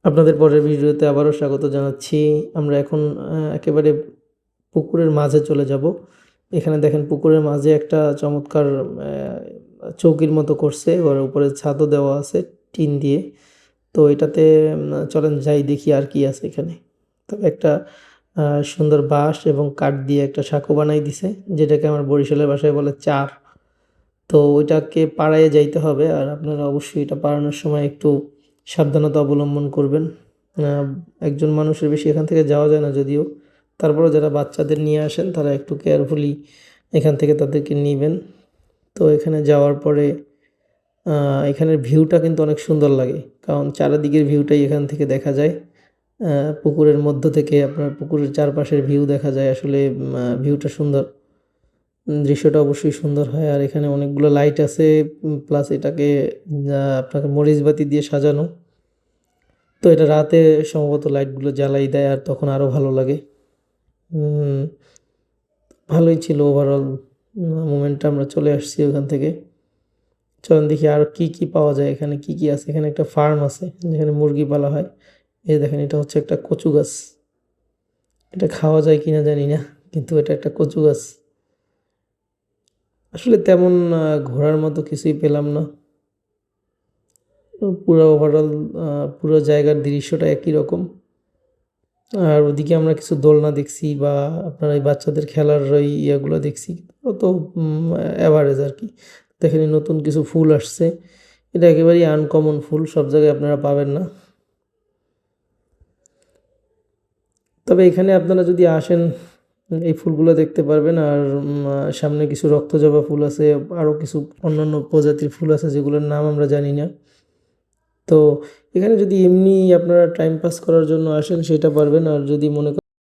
আপনাদের পরের ভিডিওতে আবারও স্বাগত জানাচ্ছি। আমরা এখন একেবারে পুকুরের মাঝে চলে যাব। এখানে দেখেন পুকুরের মাঝে একটা চমৎকার চৌকির মতো করছে। ওর উপরে ছাদও দেওয়া আছে টিন দিয়ে। তো এটাতে চলেন যাই দেখি আর কি আছে এখানে। তবে একটা সুন্দর বাঁশ এবং কাঠ দিয়ে একটা সাঁকো বানাই দিছে, যেটাকে আমার বরিশালের ভাষায় বলে চার। তো ওইটাকে পাড়ায় যাইতে হবে, আর আপনারা অবশ্যই এটা পাড়ানোর সময় একটু সাবধানতা অবলম্বন করবেন। একজন মানুষের বেশি এখান থেকে যাওয়া যায় না যদিও, তারপরেও যারা বাচ্চাদের নিয়ে আসেন তারা একটু কেয়ারফুলি এখান থেকে তাদেরকে নিবেন। তো এখানে যাওয়ার পরে এখানের ভিউটা কিন্তু অনেক সুন্দর লাগে, কারণ চারিদিকের ভিউটাই এখান থেকে দেখা যায়। পুকুরের মধ্য থেকে আপনার পুকুরের চারপাশের ভিউ দেখা যায়। আসলে ভিউটা সুন্দর, দৃশ্যটা অবশ্যই সুন্দর হয়। আর এখানে অনেকগুলো লাইট আছে, প্লাস এটাকে আপনাকে মরিচবাতি দিয়ে সাজানো। তো এটা রাতে সম্ভবত লাইটগুলো জ্বালাই দেয়, আর তখন আরও ভালো লাগে। ভালোই ছিল ওভারঅল মোমেন্টটা। আমরা চলে আসছি ওখান থেকে। চলেন দেখি আর কি কি পাওয়া যায় এখানে, কি কি আছে। এখানে একটা ফার্ম আছে যেখানে মুরগি পালা হয়। এই দেখেন, এটা হচ্ছে একটা কচু গাছ। এটা খাওয়া যায় কিনা জানি না, কিন্তু এটা একটা কচু গাছ। আসলে তেমন ঘোরার মতো কিছুই পেলাম না। পুরো ওভারঅল পুরো জায়গার দৃশ্যটা একই রকম। আর ওদিকে আমরা কিছু দোলনা দেখছি, বা আপনার এই বাচ্চাদের খেলার ওই ইয়েগুলো দেখছি। অত অ্যাভারেজ আর কি। দেখেন নতুন কিছু ফুল আসছে, এটা একেবারেই আনকমন ফুল, সব জায়গায় আপনারা পাবেন না। তবে এখানে আপনারা যদি আসেন এই ফুলগুলো দেখতে পারবেন। আর সামনে কিছু রক্তজবা ফুল আছে, আরও কিছু অন্যান্য প্রজাতির ফুল আছে যেগুলোর নাম আমরা জানি না। তো এখানে যদি এমনি আপনারা টাইম পাস করার জন্য আসেন সেটা পারবেন, আর যদি মনে